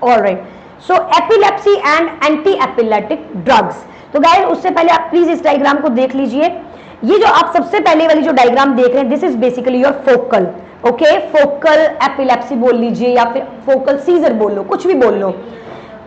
Alright, so epilepsy and anti epileptic drugs. तो guys उससे पहले आप प्लीज इस डायग्राम को देख लीजिए। ये जो आप सबसे पहले वाली जो डायग्राम देख रहे हैं, this is basically your focal, okay, focal epilepsy बोल लीजिए या फिर फोकल सीजर बोल लो, कुछ भी बोल लो।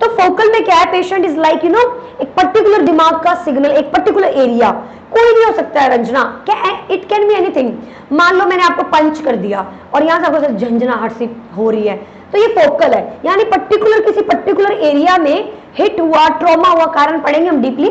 तो फोकल में क्या है, पेशेंट इज लाइक एक पर्टिकुलर दिमाग का सिग्नल, एक पर्टिकुलर एरिया, कोई भी हो सकता है रंजना, क्या इट कैन बी एनीथिंग। मान लो मैंने आपको पंच कर दिया और यहाँ से आपको झंझनाहट सी हो रही है, तो ये फोकल है, यानी पर्टिकुलर किसी पर्टिकुलर एरिया में हिट हुआ, ट्रॉमा हुआ, कारण पढ़ेंगे हम डीपली,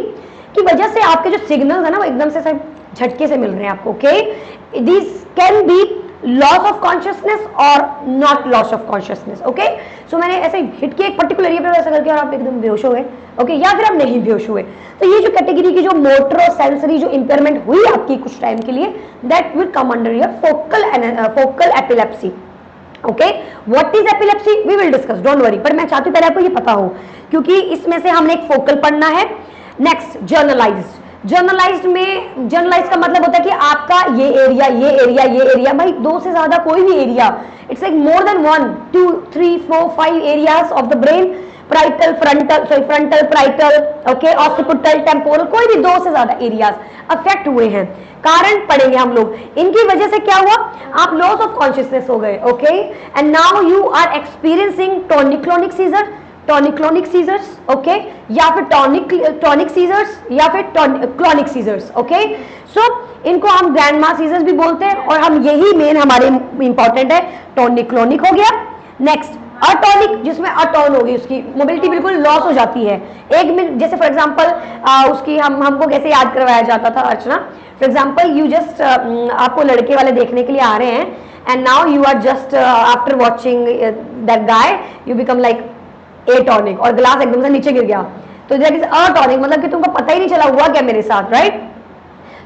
की वजह से आपके जो सिग्नल है ना वो एकदम से झटके से मिल रहे हैं आपको, okay. This can be loss of consciousness और not loss of consciousness, okay. So मैंने ऐसे हिट किया एक पर्टिकुलर एरिया पे वैसा करके और आप एकदम बेहोश हो गए, ओके, या फिर आप नहीं बेहोश हुए। तो ये जो कैटेगरी की जो मोटर और सेंसरी जो इंपेयरमेंट हुई आपकी कुछ टाइम के लिए, that will come under your focal epilepsy, okay. What is epilepsy we will discuss, don't worry, पर मैं चाहती हूँ पहले आपको ये पता हो, क्योंकि इसमें से हमने एक फोकल पढ़ना है। Next generalised. जर्नलाइज्ड में, जर्नलाइज का मतलब होता है कि आपका ये एरिया, ये एरिया, ये एरिया, भाई दो से ज्यादा कोई भी area, it's like more than 1 2 3 4 5 areas of the brain, parietal, frontal, sorry frontal, parietal, okay, occipital, temporal, कोई भी दो से ज्यादा एरियाज अफेक्ट हुए हैं। कारण पढ़ेंगे हम लोग, इनकी वजह से क्या हुआ, आप लॉस ऑफ कॉन्शियसनेस हो गए, okay, and now you are experiencing tonic clonic seizure, tonic clonic seizures, okay, या फिर टॉनिक सीजर्स या फिर क्लॉनिक सीजर्स, ओके। सो इनको हम ग्रैंडमा सीजर्स भी बोलते हैं, और हम यही मेन हमारे इंपॉर्टेंट है, टॉनिक-क्लॉनिक हो गया। नेक्स्ट अटॉनिक, जिसमें अटॉन होगी, उसकी मोबिलिटी बिल्कुल लॉस हो जाती है। एक मिनट, जैसे फॉर एग्जांपल उसकी हमको कैसे याद करवाया जाता था Archana, for example you just, आपको लड़के वाले देखने के लिए आ रहे हैं, and now you are just after watching that guy you become like atonic, और ग्लास एकदम से नीचे गिर गया, तो दैट इज अटॉनिक, मतलब कि तुमको पता ही नहीं चला हुआ क्या मेरे साथ, राइट।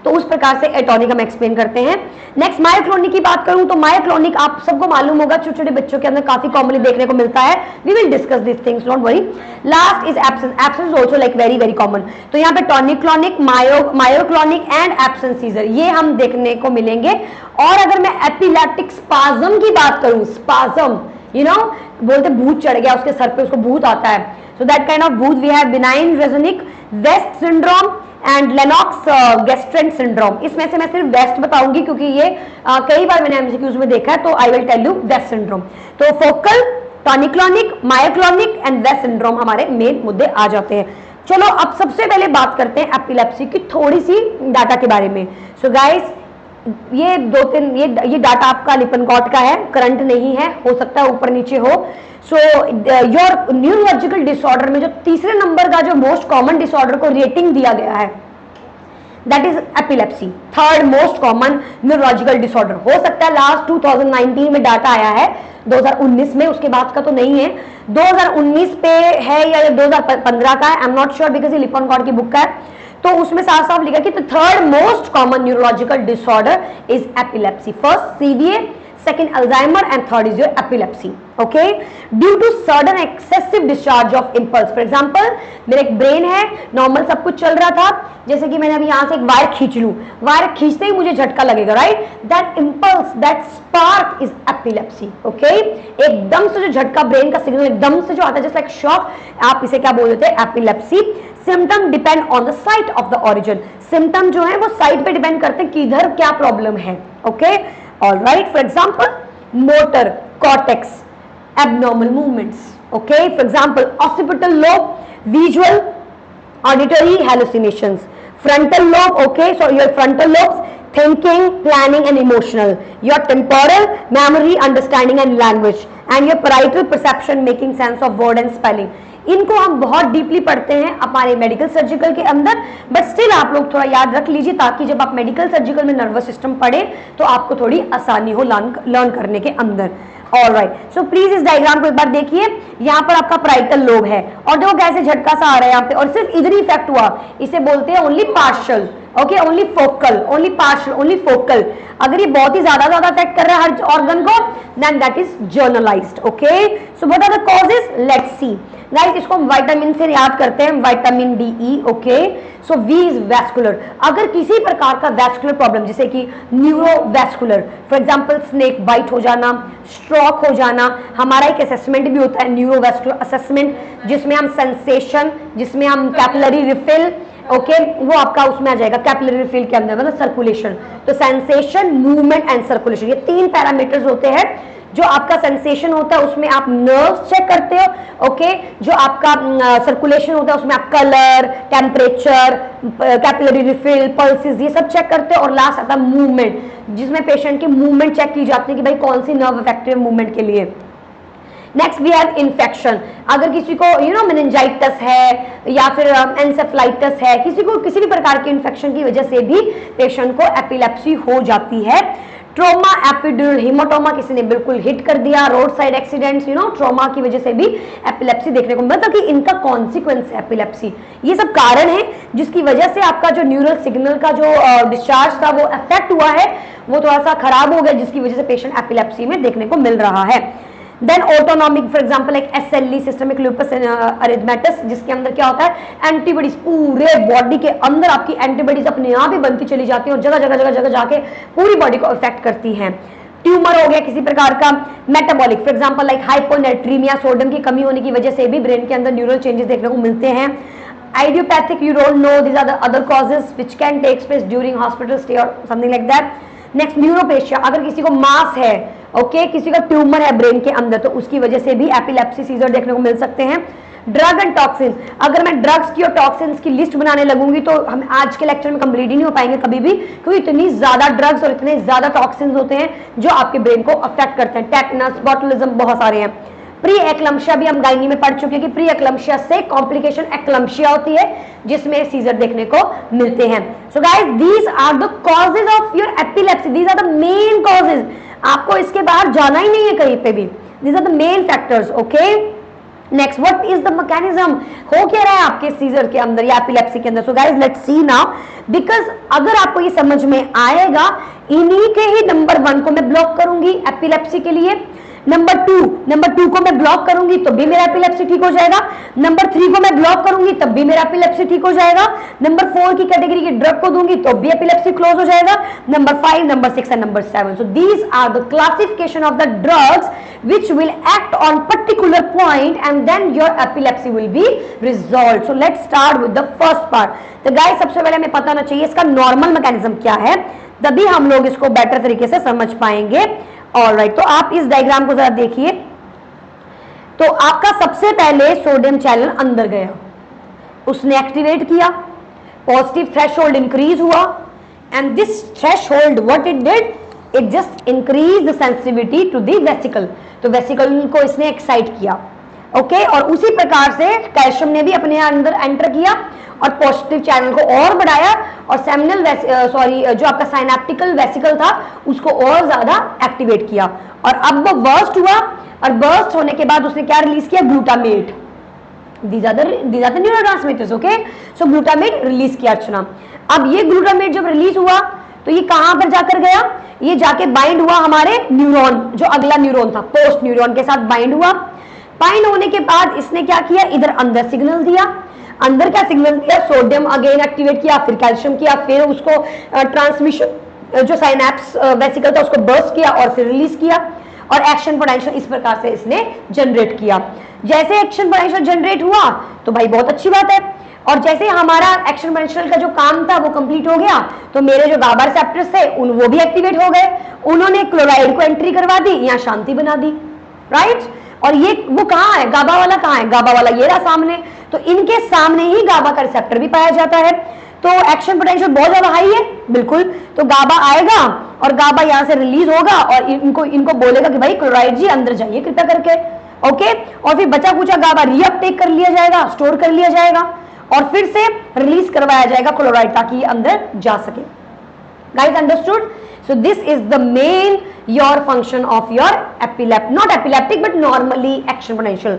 तो उस प्रकार से एटॉनिक हम एक्सप्लेन करते हैं। नेक्स्ट मायोक्लोनिक की बात करूं तो मायोक्लोनिक आप सबको मालूम होगा, छोटे छोटे बच्चों के अंदर काफी कॉमनली देखने को मिलता है। We will discuss this things, don't worry. Last is absence, absence also like very very common. तो यहाँ पे tonic clonic, myoclonic and absence seizure, ये हम देखने को मिलेंगे। और अगर मैं एपिलेप्टिक स्पाज्म की बात करूं, स्पाज्म, बोलते भूत चढ़ गया उसके सर पे, उसको भूत आता है, सो दैट काइंड ऑफ भूत we have benign rolandic West syndrome and Lennox gastaut syndrome. इसमें से मैं सिर्फ वेस्ट बताऊंगी क्योंकि ये कई बार मैंने एमसीक्यूज में देखा है, तो I will tell you West syndrome. तो focal, tonic clonic, myoclonic and West syndrome हमारे मेन मुद्दे आ जाते हैं। चलो अब सबसे पहले बात करते हैं एपिलेप्सी की थोड़ी सी डाटा के बारे में। सो गाइस ये दो तीन ये डाटा आपका लिपनकॉट का है, करंट नहीं है, हो सकता है ऊपर नीचे हो। सो योर न्यूरोलॉजिकल डिसऑर्डर में जो तीसरे नंबर का जो मोस्ट कॉमन डिसऑर्डर को रेटिंग दिया गया है, that is epilepsy, third most common neurological disorder. हो सकता है लास्ट 2019 में डाटा आया है, 2019 में, उसके बाद का तो नहीं है। 2019 पे है या 2015 का है, I am not sure because ये लिपनकॉट की बुक का है। तो उसमें साफ साफ लिखा कि the third most common neurological disorder is epilepsy. First CVA, second Alzheimer and third is your epilepsy, okay, due to sudden excessive discharge of impulse। for example मेरे एक ब्रेन है, नॉर्मल सब कुछ चल रहा था, जैसे कि मैंने अभी यहाँ से एक वायर खींच लूं, वायर खींचते ही मुझे झटका लगेगा, right, that impulse, that spark is epilepsy, okay. एकदम से जो झटका, ब्रेन का सिग्नल एकदम से जो आता है, जस्ट लाइक शॉक, आप इसे क्या बोल देते हैं, epilepsy. Symptom depend on the site of the origin, symptom जो है वो साइट पे डिपेंड करते हैं कि इधर क्या प्रॉब्लम है, okay. All right, for example, motor cortex, abnormal movements, okay, for example, occipital lobe, visual, auditory hallucinations, frontal lobe, okay, so your frontal lobes, thinking, planning and emotional, your temporal, memory, understanding and language, and your parietal perception, making sense of word and spelling। इनको हम बहुत deeply पढ़ते हैं हमारे medical surgical के अंदर, but still आप लोग थोड़ा याद रख लीजिए ताकि जब आप मेडिकल सर्जिकल में नर्वस सिस्टम पढ़े तो आपको थोड़ी आसानी हो लर्न करने के अंदर। ऑलराइट, सो प्लीज इस डायग्राम को एक बार देखिए। यहाँ पर आपका प्राइटल लोब है और देखो कैसे झटका सा आ रहा है यहाँ पे, और सिर्फ इधर ही इफेक्ट हुआ, इसे बोलते हैं only partial, okay, only focal, only partial, only focal. अगर ये बहुत ही ज्यादा अफेक्ट कर रहा है हर ऑर्गन को, then that is generalized. Okay, so what are the causes, let's see guys. इसको हम विटामिन से याद करते हैं, vitamin D E. Okay, so V is vascular. अगर किसी प्रकार का वैस्कुलर प्रॉब्लम जैसे कि neurovascular, for example snake bite हो जाना, स्ट्रोक हो जाना, हमारा एक असेसमेंट भी होता है न्यूरोवैस्कुलर असेसमेंट, जिसमें हम सेंसेशन, जिसमें हम कैपिलरी रिफिल, ओके वो आपका उसमें आ जाएगा कैपिलरी रिफिल के अंदर, मतलब सर्कुलेशन। तो सेंसेशन, मूवमेंट एंड सर्कुलेशन, ये 3 पैरामीटर्स होते हैं। जो आपका सेंसेशन होता है उसमें आप नर्व्स चेक करते हो, ओके। जो आपका सर्कुलेशन होता है उसमें आप colour, temperature, capillary refill, pulses, ये सब चेक करते हो। और लास्ट आता है मूवमेंट, जिसमें पेशेंट की मूवमेंट चेक की जाती है कि भाई कौन सी नर्व इफेक्टिव मूवमेंट के लिए। Next we have infection. अगर किसी को मेनिंजाइटिस है या फिर एंसेफ्लाइटिस है, किसी को किसी भी प्रकार के इन्फेक्शन की वजह से भी पेशेंट को एपिलेप्सी हो जाती है। ट्रोमा, एपिड्यूरल हेमाटोमा, किसी ने बिल्कुल हिट कर दिया, रोड साइड एक्सीडेंट्स, ट्रोमा की वजह से भी एपिलेप्सी देखने को, मतलब कि इनका कॉन्सिक्वेंस है एपिलेप्सी। ये सब कारण है जिसकी वजह से आपका जो न्यूरल सिग्नल का जो डिस्चार्ज था वो अफेक्ट हुआ है, वो थोड़ा सा खराब हो गया, जिसकी वजह से पेशेंट एपिलेप्सी में देखने को मिल रहा है। देन ऑटोनॉमिक, फॉर एग्जांपल एक SLE, सिस्टमिक लूपस एरिथमेटिस, जिसके अंदर क्या होता है एंटीबॉडीज, पूरे बॉडी के अंदर आपकी एंटीबॉडीज अपने आप ही बनती चली जाती है और जगह जगह जगह जगह जाके पूरी बॉडी को अफेक्ट करती हैं। ट्यूमर हो गया किसी प्रकार का, metabolic, for example like hyponatraemia, sodium की कमी होने की वजह से भी ब्रेन के अंदर न्यूरल चेंजेस देखने को मिलते हैं। Idiopathic, you don't know, these are the other causes which can take place during hospital stay और something like that. Next neuropathia, अगर किसी को मास है, ओके, किसी का ट्यूमर है ब्रेन के अंदर, तो उसकी वजह से भी एपिलेप्सी सीजर देखने को मिल सकते हैं। ड्रग एंड टॉक्सिन, अगर मैं ड्रग्स की और टॉक्सिन्स की लिस्ट बनाने लगूंगी तो हम आज के लेक्चर में कंप्लीट ही नहीं हो पाएंगे कभी भी, क्योंकि इतनी ज्यादा ड्रग्स और इतने ज्यादा टॉक्सिन्स होते हैं जो आपके ब्रेन को अफेक्ट करते हैं। टेटनस, बॉटुलिज्म, बहुत सारे हैं। प्री एक्लम्शिया भी हम गायनी में पढ़ चुके हैं कि प्री एक्लम्शिया से कॉम्प्लिकेशन एक्लम्शिया होती है, जिसमें सीजर देखने को मिलते हैं। So guys, these are the causes of your epilepsy, these are the main causes. आपको इसके बाहर जाना ही नहीं है कहीं पे भी, these are the main factors. Okay, next, what is the mechanism, हो क्या रहा है आपके सीजर के अंदर या एपिलेप्सी के अंदर। So guys, let's see now, because अगर आपको ये समझ में आएगा, इन्हीं के ही नंबर 1 को मैं ब्लॉक करूंगी एपिलेप्सी के लिए, नंबर 2 को मैं ब्लॉक करूंगी तो भी मेरा एपिलेप्सी ठीक हो जाएगा, नंबर 3 को मैं ब्लॉक करूंगी तब भी मेरा एपिलेप्सी ठीक हो जाएगा, नंबर 4 की कैटेगरी की ड्रग को दूंगी तो भी एपिलेप्सी क्लोज हो जाएगा, number 5, number 6 and number 7. So these are the classification of the drugs which will act on particular point and then your epilepsy will be resolved. So let's start with the first part. तो guys, सबसे पहले हमें पता होना चाहिए इसका normal mechanism क्या है, तभी हम लोग इसको बेटर तरीके से समझ पाएंगे। ऑलराइट, तो आप इस डायग्राम को जरा देखिए। तो आपका सबसे पहले सोडियम चैनल अंदर गया, उसने एक्टिवेट किया, पॉजिटिव थ्रेशोल्ड इंक्रीज हुआ, and this threshold what it did, it just increase the sensitivity to the vesicle. तो वेसिकल को इसने एक्साइट किया, ओके, और उसी प्रकार से कैल्शियम ने भी अपने अंदर एंटर किया और पॉजिटिव चैनल को और बढ़ाया, और सेमिनल जो आपका साइनेप्टिकल वेसिकल था उसको और ज्यादा एक्टिवेट किया, और अब वो बर्स्ट हुआ, और बर्स्ट होने के बाद उसने क्या रिलीज किया, glutamate. these are the neurotransmitters, okay, so glutamate release किया। अर्चना, अब ये ग्लूटामेट जब रिलीज हुआ तो ये कहां पर जाकर गया, ये जाके बाइंड हुआ हमारे न्यूरॉन, जो अगला न्यूरॉन था पोस्ट न्यूरॉन के साथ बाइंड हुआ। बाइंड होने के बाद इसने क्या किया, इधर अंदर सिग्नल दिया, अंदर क्या सिग्नल दिया, सोडियम अगेन एक्टिवेट किया, फिर कैल्शियम किया, फिर उसको ट्रांसमिशन जो साइनेप्स वेसिकल था उसको बर्स्ट किया और फिर रिलीज किया, और एक्शन पोटेंशियल इस प्रकार से इसने जनरेट किया। जैसे एक्शन पोटेंशियल जनरेट हुआ तो भाई बहुत अच्छी बात है, और जैसे हमारा एक्शन पोटेंशियल का जो काम था वो कंप्लीट हो गया, तो मेरे जो गाबा रिसेप्टर्स थे वो भी एक्टिवेट हो गए, उन्होंने क्लोराइड को एंट्री करवा दी, यहाँ शांति बना दी, राइट। और ये वो कहाँ है, गाबा वाला कहाँ है, गाबा वाला ये रहा सामने, तो इनके सामने ही गाबा का रिसेप्टर भी पाया जाता है। तो एक्शन पोटेंशियल बहुत ज्यादा हाई है, बिल्कुल, तो गाबा आएगा और गाबा यहाँ से रिलीज होगा और इनको बोलेगा कि भाई क्लोराइड जी अंदर जाइए कृपया करके, ओके, और फिर बचा कुचा गाबा रीअपटेक कर लिया जाएगा, स्टोर कर लिया जाएगा, और फिर से रिलीज करवाया जाएगा क्लोराइड ताकि ये अंदर जा सके। Guys, understood? So this is the main your function of your not epileptic but normally action potential.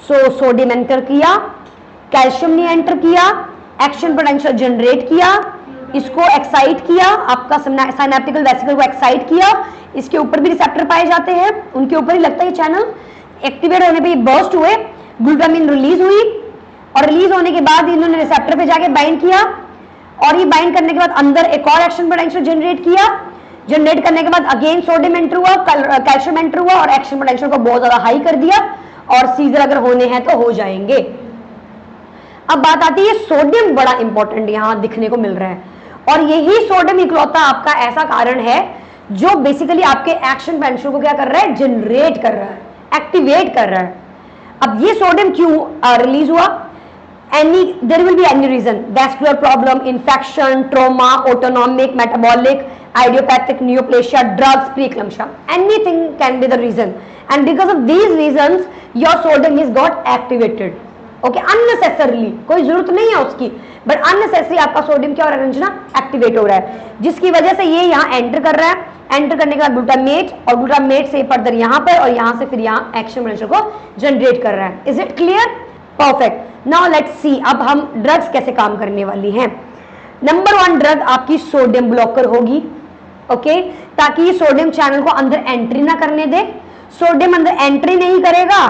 So sodium enter किया, कैल्शियम ने एंटर किया, एक्शन पोटेंशियल जनरेट किया, इसको एक्साइट किया, आपका साइनेप्टिकल वेसिकल को एक्साइट किया, इसके ऊपर भी रिसेप्टर पाए जाते हैं, उनके ऊपर ही लगता है ये चैनल, एक्टिवेट होने पे ये बर्स्ट हुए, ग्लूटामिन रिलीज हुई, और रिलीज होने के बाद इन्होंने रिसेप्टर पे जाके बाइंड किया, और ये बाइंड करने के बाद अंदर एक और एक्शन पोटेंशियल जनरेट किया, जनरेट करने के बाद अगेन सोडियम एंटर हुआ, कैल्शियम एंटर हुआ, और एक्शन पोटेंशियल को बहुत ज्यादा हाई कर दिया, और सीजर अगर होने हैं तो हो जाएंगे। अब बात आती है सोडियम बड़ा इंपॉर्टेंट यहां दिखने को मिल रहा है, और यही सोडियम इकलौता आपका ऐसा कारण है जो बेसिकली आपके एक्शन पोटेंशियल को क्या कर रहा है, जनरेट कर रहा है, एक्टिवेट कर रहा है। अब ये सोडियम क्यों रिलीज हुआ? there will be any reason, vascular problem, infection, trauma, autonomic, metabolic, idiopathic, neoplasia, drugs, preeclampsia, anything can be the reason, and because of these reasons your sodium is got activated, okay, unnecessarily, कोई जरूरत नहीं है उसकी, but unnecessarily आपका sodium क्या हो रहा है रंजना, एक्टिवेट हो रहा है, जिसकी वजह से ये यहाँ एंटर कर रहा है, एंटर करने के बाद ग्लूटामेट, और ग्लूटामेट से फर्दर यहाँ पर, और यहाँ से फिर यहाँ एक्शन पोटेंशियल को जनरेट कर रहा है। Is it clear? Perfect. Now let's सी अब हम ड्रग्स कैसे काम करने वाली हैं। नंबर 1 ड्रग आपकी सोडियम ब्लॉकर होगी, ओके, ताकि ये सोडियम चैनल को अंदर एंट्री ना करने दे। सोडियम अंदर एंट्री नहीं करेगा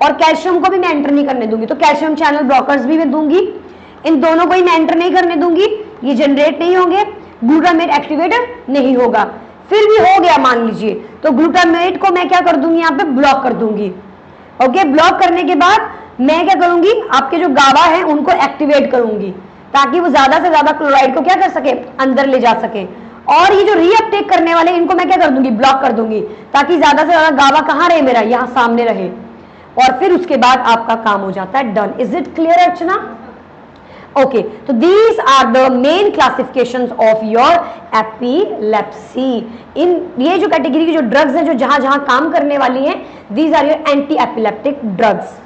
और कैल्शियम को भी मैं एंटर नहीं करने दूंगी, तो कैल्शियम चैनल ब्लॉकर्स भी मैं दूंगी, इन दोनों को ही मैं एंटर नहीं करने दूंगी, ये जनरेट नहीं होंगे, ग्लूटामेट एक्टिवेटर नहीं होगा। फिर भी हो गया मान लीजिए, तो ग्लूटामेट को मैं क्या कर दूंगी, यहाँ पे ब्लॉक कर दूंगी, ओके। ब्लॉक करने के बाद मैं क्या करूंगी, आपके जो गाबा है उनको एक्टिवेट करूंगी, ताकि वो ज्यादा से ज्यादा क्लोराइड को क्या कर सके, अंदर ले जा सके। और ये जो रीअपटेक करने वाले इनको मैं क्या कर दूंगी, ब्लॉक कर दूंगी, ताकि ज्यादा से ज्यादा गाबा कहाँ रहे, मेरा यहाँ सामने रहे, और फिर उसके बाद आपका काम हो जाता है done. Is it clear Archana? Okay, तो these are the main classifications of your epilepsy. In ये जो कैटेगरी की जो ड्रग्स हैं जो जहां जहां काम करने वाली हैं, these are your anti epileptic drugs.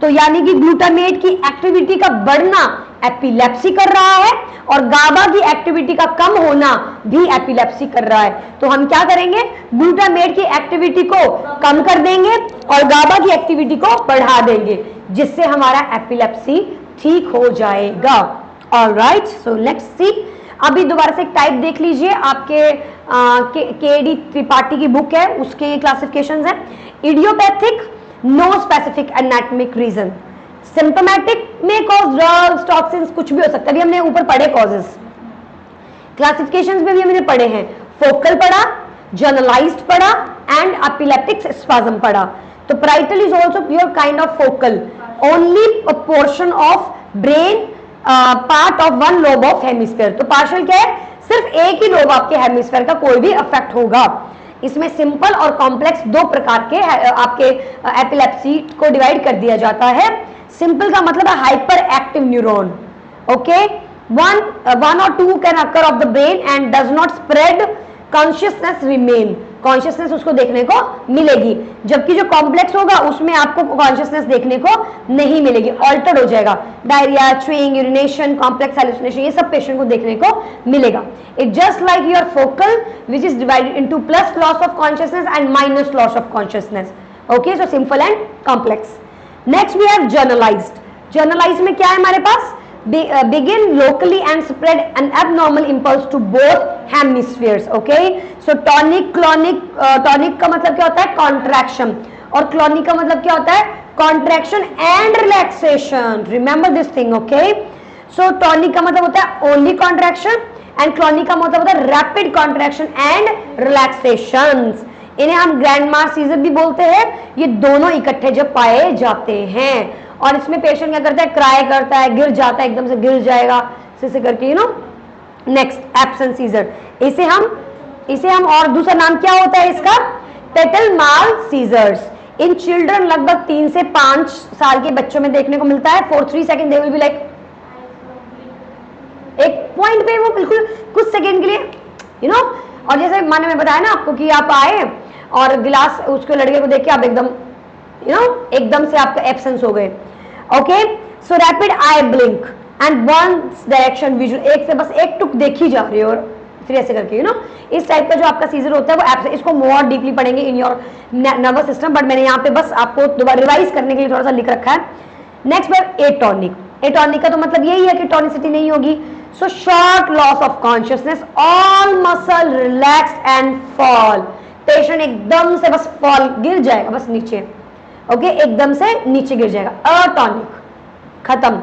तो यानी कि ग्लूटामेट की एक्टिविटी का बढ़ना एपिलेप्सी कर रहा है, और गाबा की एक्टिविटी का कम होना भी एपिलेप्सी कर रहा है। तो हम क्या करेंगे, ग्लूटामेट की एक्टिविटी को कम कर देंगे और गाबा की एक्टिविटी को बढ़ा देंगे, जिससे हमारा एपिलेप्सी ठीक हो जाएगा। Alright, so let's see. अभी दोबारा से एक टाइप देख लीजिए, आपके के.डी. त्रिपाठी की बुक है, उसके क्लासिफिकेशंस हैं। Idiopathic, no specific anatomic reason, symptomatic में कॉज ड्रग्स, टॉक्सिन्स, कुछ भी हो सकता है। अभी हमने ऊपर पढ़े कॉजेस, क्लासिफिकेशंस में भी हमने पढ़े हैं, फोकल पढ़ा, जनरलाइज्ड पढ़ा, एंड एपिलेप्टिक स्पाज्म पढ़ा। तो parietal is also pure kind of focal, only a portion of brain, part of one lobe of hemisphere. तो पार्शियल क्या है, सिर्फ एक ही लोब आपके हेमिस्फीयर का कोई भी अफेक्ट होगा। इसमें सिंपल और कॉम्प्लेक्स दो प्रकार के आपके एपिलेप्सी को डिवाइड कर दिया जाता है। सिंपल का मतलब है hyper active neuron, okay, one or two can occur of the brain and does not spread, consciousness remain, consciousness उसको देखने को मिलेगी। जबकि जो कॉम्प्लेक्स होगा उसमें आपको कॉन्शियसनेस देखने को नहीं मिलेगी, ऑल्टर्ड हो जाएगा। Diarrhoea, chewing, urination, complex hallucination, ये सब पेशेंट को देखने को मिलेगा। It just like your focal which is divided into plus loss of consciousness and minus loss of consciousness, okay. So simple and complex. Next we have generalized. Generalized में क्या है हमारे पास, begin locally and spread an abnormal impulse to both hemispheres, okay? So tonic, clonic, tonic का मतलब क्या होता है, contraction, और clonic का मतलब क्या होता है, contraction and relaxation. Remember this thing, okay? So tonic का मतलब होता है only contraction and clonic का मतलब होता है rapid contraction and relaxations. इन्हें हम ग्रैंड मार सीजर भी बोलते हैं। ये दोनों इकट्ठे जब पाए जाते हैं, और इसमें पेशेंट क्या करता है, क्राई करता है, गिर जाता है, एकदम से गिर जाएगा ऐसे करके, you know. Next absent seizure, इसे हम और दूसरा नाम क्या होता है इसका, petit mal seizures. In children लगभग 3 से 5 साल के बच्चों में देखने को मिलता है। For 3 second they will be like, एक पॉइंट पे वो बिल्कुल कुछ सेकंड के लिए, यू नो। और जैसे मैंने मैं बताया ना आपको कि आप आए और गिलास उसके लड़के को देख के आप एकदम, यू नो, एकदम से आपका एब्सेंस हो गए, okay. So rapid eye blink and one direction visual, एक से बस एक टुक देखी जा रही है और फिर ऐसे करके, यू नो। इस टाइप का जो आपका सीजर होता है वो एब्सेंस, इसको मोर डीपली पढ़ेंगे in your nervous system, but मैंने यहाँ पे बस आपको दोबारा रिवाइज करने के लिए थोड़ा सा लिख रखा है। नेक्स्ट बार एटॉनिक। एटॉनिक का तो मतलब यही है कि टॉनिसिटी नहीं होगी, so short loss of consciousness, all muscle relax and fall, patient एकदम से बस फॉल, गिर जाएगा बस नीचे, ओके, एकदम से नीचे गिर जाएगा, अटॉनिक, खत्म।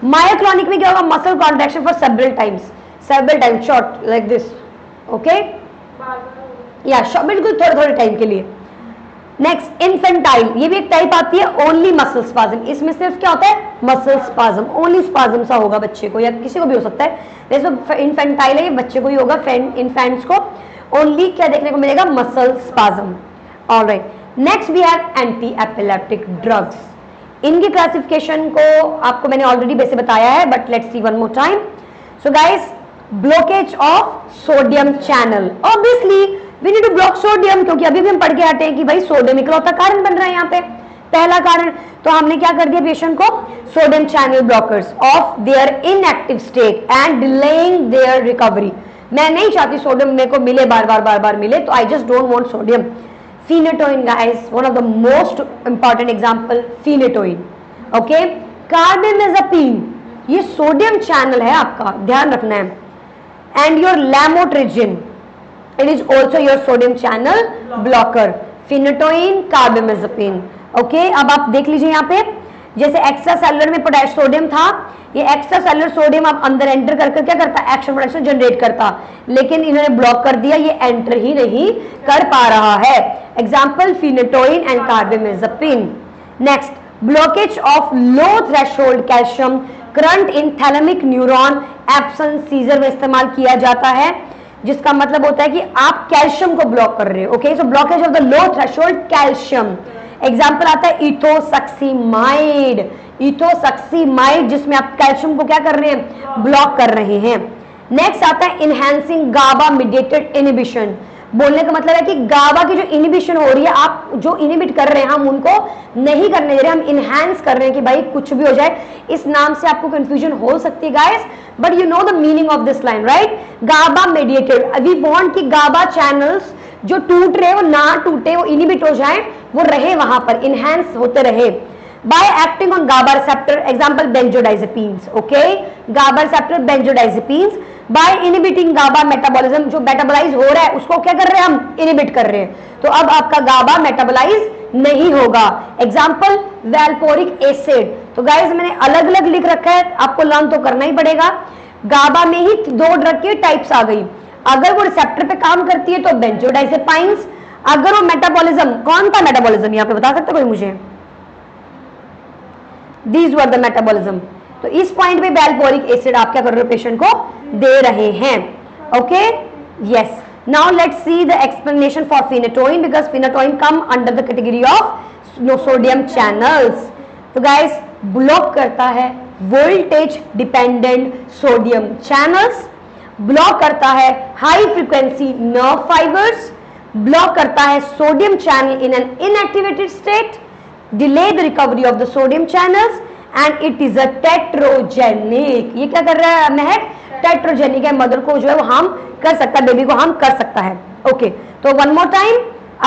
मायोक्लॉनिक में क्या होगा, muscle contraction for several times, short like this, okay, या बिल्कुल थोड़े थोड़े टाइम के लिए। नेक्स्ट इन्फेंटाइल, ये भी एक टाइप आती है, ओनली मसल स्पाज्म, इसमें सिर्फ क्या होता है, मसल स्पाज्म, ओनली स्पाज्म सा होगा बच्चे को, या किसी को भी हो सकता है, जैसे इन्फेंटाइल है ये बच्चे को ही होगा, इन्फेंट्स को ओनली क्या देखने को मिलेगा, muscle spasm. Alright, next we have anti epileptic drugs, इनकी क्लासिफिकेशन को आपको मैंने ऑलरेडी वैसे बताया है, but let's see one more time. So guys, blockage of sodium channel, obviously we need to block sodium, क्योंकि अभी भी हम पढ़ के हटे हैं कि भाई सोडियम इकलौता कारण बन रहा है यहाँ पे, पहला कारण, तो हमने क्या कर दिया पेशेंट को, sodium channel blockers of their inactive state and delaying their recovery. मैं नहीं चाहती सोडियम मेरे को मिले, बार बार मिले, तो I just don't want sodium. Phenytoin guys, one of the most important example, phenytoin, okay, carbamazepine, ये सोडियम चैनल है आपका, ध्यान रखना है, and your lamotrigine, it is also your sodium channel blocker, phenytoin, carbamazepine, okay। अब आप देख लीजिए यहाँ पे, जैसे एक्स्ट्रा सेलुलर में पोटेशियम सोडियम था, ये एक्स्ट्रा सेलुलर सोडियम आप अंदर एंटर करके क्या करता है, एक्शन पोटेंशियल जनरेट करता, लेकिन इन्होंने ब्लॉक कर दिया, ये एंटर ही नहीं कर पा रहा है। Example phenytoin and carbamazepine. Next, blockage of low threshold calcium current in thalamic neuron absence seizure में इस्तेमाल किया जाता है, जिसका मतलब होता है कि आप कैल्शियम को ब्लॉक कर रहे हो, okay. So blockage of the low threshold calcium, example आता है इथोसक्सीमाइड, इथोसक्सीमाइड जिसमें आप कैल्शियम को क्या कर रहे हैं, ब्लॉक कर रहे हैं। नेक्स्ट आता है इनहैंसिंग गाबा मीडिएटेड इनिबिशन, बोलने का मतलब है कि गाबा की जो इनिबिशन हो रही है, आप जो इनिबिट कर रहे हैं हम उनको नहीं करने दे रहे, हम इनहैंस कर रहे हैं कि भाई कुछ भी हो जाए। इस नाम से आपको कंफ्यूजन हो सकती है guys, but you know the meaning of this line, right. GABA mediated, we want कि गाबा चैनल्स जो टूट रहे वो ना टूटे, वो इनिबिट हो जाए, वो रहे वहां पर, इनहैंस होते रहे by acting on GABA receptor, example benzodiazepines, okay, GABA receptor benzodiazepines, by inhibiting GABA metabolism, जो मेटाबोलाइज हो रहा है उसको क्या कर रहे हैं हम, इनिबिट कर रहे हैं, तो अब आपका GABA मेटाबोलाइज नहीं होगा। एग्जाम्पल वैल्पोरिक एसिड, तो गाइस मैंने अलग अलग लिख रखा है, आपको लर्न तो करना ही पड़ेगा। GABA में ही दो ड्रग के टाइप्स आ गई, अगर वो रिसेप्टर पे काम करती है तो बेंजोडाइजेपाइंस, अगर वो मेटाबॉलिज्म, कौन सा मेटाबॉलिज्म यहाँ पे बता सकते कोई मुझे, These were the metabolism, तो इस पॉइंट पे वैल्पोरिक एसिड आप क्या कर रहे हो, पेशेंट को दे रहे हैं, okay. Yes, now let's see the explanation for phenytoin, because phenytoin come under the category of sodium channels. तो गाइस, ब्लॉक करता है voltage dependent sodium channels, block करता है high frequency nerve fibres, block करता है sodium channel in an inactivated state, delay the recovery of the sodium channels, and it is a tetrogenic, ये क्या कर रहा है महक, टेट्रोजेनिक है, मदर को जो है वो हार्म कर सकता है, बेबी को हार्म कर सकता है, ओके। तो वन मोर टाइम,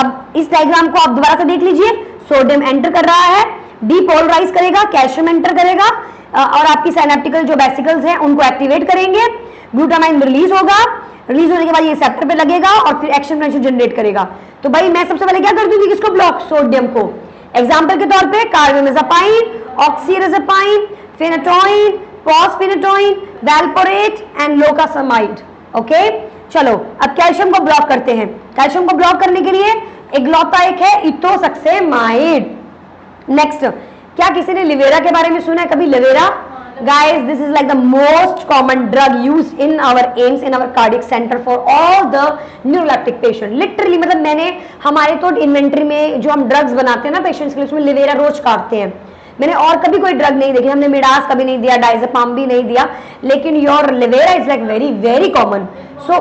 अब इस डायग्राम को आप दोबारा से देख लीजिए, सोडियम एंटर कर रहा है, डीपोलराइज करेगा, कैल्शियम एंटर करेगा, और आपकी साइनेप्टिकल जो वेसिकल्स हैं उनको एक्टिवेट करेंगे, ग्लूटामाइन रिलीज होगा, रिलीज होने के बाद ये रिसेप्टर पे लगेगा और फिर एक्शन पोटेंशियल जनरेट करेगा। तो भाई मैं सबसे पहले क्या कर दूंगी, किसको ब्लॉक, सोडियम को। एग्जाम्पल के तौर पे कार्बामेज़ेपाइन, ऑक्सीरेज़ेपाइन, फिनेटोइन, फॉस्फेनेटोइन, वैल्पोरेट एंड लोकासामाइड, ओके। चलो अब कैल्शियम को ब्लॉक करते हैं, कैल्शियम को ब्लॉक करने के लिए इकलौता एक है इथोसक्सेमाइड। नेक्स्ट, क्या किसी ने लिवेरा के बारे में सुना है कभी, लिवेरा? Guys, this is like the most common drug used in our AIIMS, in our cardiac center for all the neuroleptic patient. Literally, मतलब मैंने हमारे तो इन्वेंट्री में जो हम ड्रग्स बनाते हैं ना पेशेंट्स के लिए, उसमें लिवेरा रोज काटते हैं। मैंने और कभी कोई ड्रग नहीं देखी, हमने मिडास कभी नहीं दिया, डाइज़ेपाम भी नहीं दिया, लेकिन your Levera is like very very common. So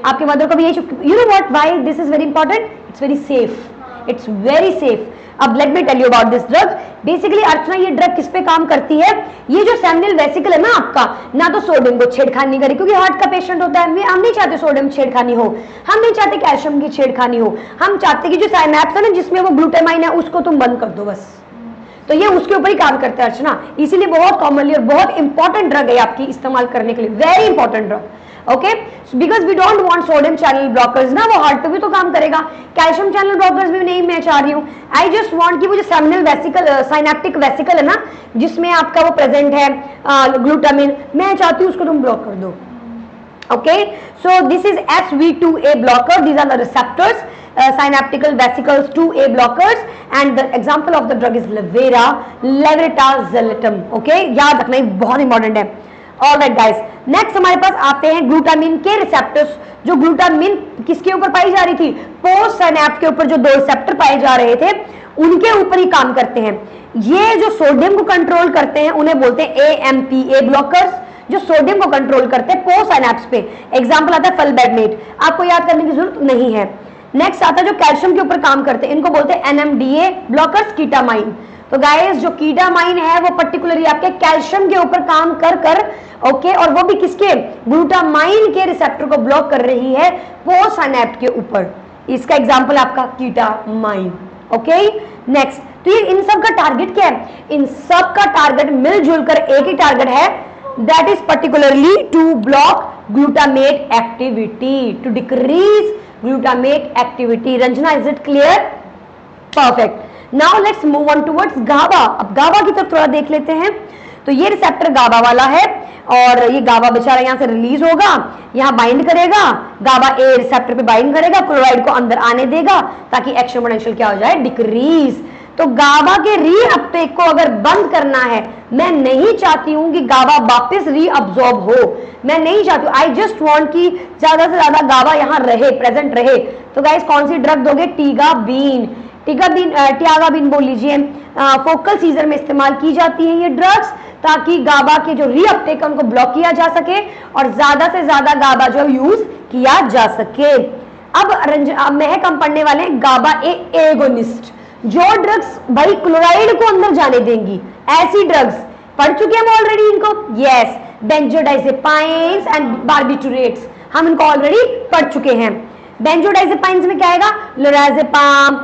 आपके मदर को भी यही, you know what, why this is very important, it's very safe, it's very safe. अब let me tell you about this drug. Basically Archana, ये drug किस पे काम करती है, ये जो सेमिनल वेसिकल है ना आपका, ना तो सोडियम को छेड़खानी करे, क्योंकि हार्ट का पेशेंट होता है, हम नहीं चाहते सोडियम छेड़खानी हो, हम नहीं चाहते कैल्शियम की छेड़खानी हो, हम चाहते कि जो साइनैप्स है ना जिसमें वो ग्लूटामाइन है उसको तुम बंद कर दो बस। तो ये उसके ऊपर ही काम करता है अर्चना, इसीलिए बहुत कॉमनली और बहुत इंपॉर्टेंट ड्रग है आपकी इस्तेमाल करने के लिए, very important drug. Okay, because we don't want sodium channel blockers ना, वो हार्ट पे भी तो काम करेगा, कैल्शियम चैनल ब्लॉकर्स भी नहीं मैं चाह रही हूँ। आई जस्ट वांट कि वो जो सेमिनल वेसिकल साइनेप्टिक वेसिकल है ना जिसमें आपका वो प्रेजेंट है ग्लूटामिन, मैं चाहती हूँ उसको तुम ब्लॉक कर दो। Okay, so this is SV2A blocker. These are the receptors, synaptical vesicles 2A blockers, and the example of the drug is levetiracetam. Okay, याद रखना, ये बहुत इंपॉर्टेंट है। Alright guys, next हमारे पास आते हैं ग्लूटामिन के रिसेप्टर्स। जो ग्लूटामिन किसके ऊपर पाई जा रही थी, पोस्ट साइनेप्स के ऊपर जो दो रिसेप्टर पाए जा रहे थे उनके ऊपर ही काम करते हैं। ये जो सोडियम को कंट्रोल करते हैं उन्हें बोलते हैं AMPA ब्लॉकर्स, जो सोडियम को कंट्रोल करते हैं पोस्ट साइनेप्स पे। एग्जांपल आता है फलबेडनेट, आपको याद करने की जरूरत नहीं है। नेक्स्ट आता है जो कैल्शियम के ऊपर काम करते हैं, इनको बोलते हैं NMDA ब्लॉकर्स, कीटामाइन। तो गाइस जो कीटामाइन है वो पर्टिकुलरली आपके कैल्शियम के ऊपर काम कर ओके, और वो भी किसके, ग्लूटामाइन के रिसेप्टर को ब्लॉक कर रही है पोस्ट साइनेप्स के ऊपर। इसका एग्जांपल आपका कीटामाइन। ओके, नेक्स्ट, तो ये इन सब का टारगेट क्या है, इन सब का टारगेट मिलजुल कर एक ही टारगेट है, that is particularly to block glutamate activity, to decrease glutamate activity. Ranjana, is it clear? Perfect. Now let's move on towards GABA. अब GABA की तरफ थोड़ा देख लेते हैं। तो ये रिसेप्टर GABA वाला है और ये GABA बेचारा यहाँ से रिलीज होगा, यहाँ बाइंड करेगा, GABA A रिसेप्टर पे बाइंड करेगा, क्लोराइड को अंदर आने देगा ताकि एक्शन पोटेंशियल क्या हो जाए, डिक्रीज। तो गाबा के रीअपटेक को अगर बंद करना है, मैं नहीं चाहती हूं कि गाबा वापस रीअब्सॉर्ब हो, मैं नहीं चाहती हूं, आई जस्ट वांट कि ज्यादा से ज्यादा गाबा यहां रहे, प्रेजेंट रहे। तो गाइस कौन सी ड्रग दोगे, टीगाबीन, टियागाबीन बोल लीजिए। फोकल सीजर में इस्तेमाल की जाती है ये ड्रग्स ताकि गाबा के जो रीअपटेक है उनको ब्लॉक किया जा सके और ज्यादा से ज्यादा गाबा जो यूज किया जा सके। अब महक हम पढ़ने वाले हैं गाबा ए एगोनिस्ट, जो ड्रग्स भाई क्लोराइड को अंदर जाने देंगी, ऐसी ड्रग्स पढ़ चुके हैं हम ऑलरेडी इनको, यस, बेंजोडाइजेपाइन्स एंड बार्बिटूरेट्स, हम इनको ऑलरेडी पढ़ चुके हैं। बेंजोडाइजेपाइन्स में क्या आएगा, lorazepam,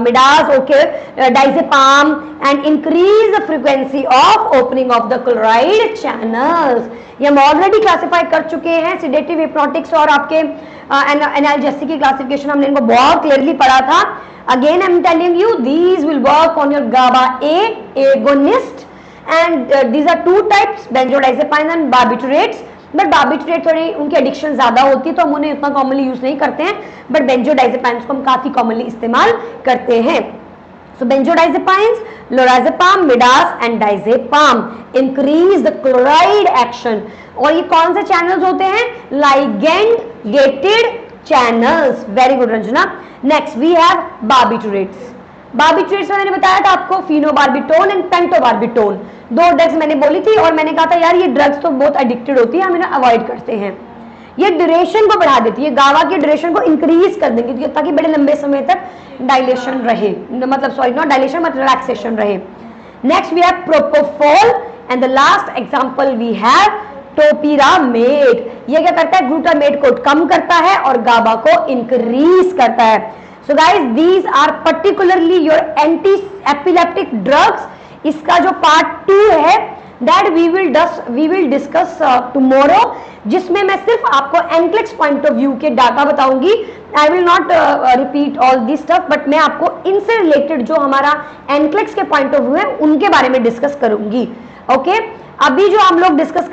मिडाज, okay, diazepam, and increase the frequency of opening of the chloride channels. ये हम ऑलरेडी क्लासिफाई कर चुके हैं, सिडेटिव, हिप्नोटिक्स और आपके एनाल्जेसिक की क्लासिफिकेशन हमने इनको बहुत क्लियरली पढ़ा था। Again, I'm telling you, these will work on your GABA A agonist, and these are two types, benzodiazepines and barbiturates. But barbiturates थोड़ी उनकी एडिक्शन ज्यादा होती है तो हम उन्हें उतना कॉमनली यूज नहीं करते हैं, बट बेंजोडाइजेपाइन्स को हम काफी कॉमनली इस्तेमाल करते हैं। So benzodiazepines, lorazepam, midas and diazepam increase the chloride action. और ये कौन से चैनल्स होते हैं, ligand gated channels. Very good Ranjana. Next we have barbiturates. Barbiturates में मैंने बताया था आपको फिनोबार्बिटोल एंड पेंटोबार्बिटोल, दो ड्रग्स मैंने बोली थी और मैंने कहा था यार ये ड्रग्स तो बहुत एडिक्टेड होती है, हम इन्हें अवॉइड करते हैं। ये ड्यूरेशन को बढ़ा देती है, गावा की ड्यूरेशन को इंक्रीज कर देंगे ताकि बड़े लंबे समय तक डायलेशन रहे, मतलब sorry not dilation but relaxation रहे। Next we have propofol and the last example we have topiramate. ये क्या करता है, ग्लूटामेट को कम करता है और गाबा को इंक्रीज करता है। So guys these are particularly your anti epileptic drugs. इसका जो पार्ट 2 है that we will discuss tomorrow, जिसमें मैं सिर्फ आपको एनक्लेक्स पॉइंट ऑफ व्यू के डाटा बताऊंगी। I will not repeat all this stuff, but मैं आपको इनसे रिलेटेड जो हमारा एनक्लेक्स के पॉइंट ऑफ व्यू है उनके बारे में डिस्कस करूंगी। ओके, अभी जो हम लोग डिस्कस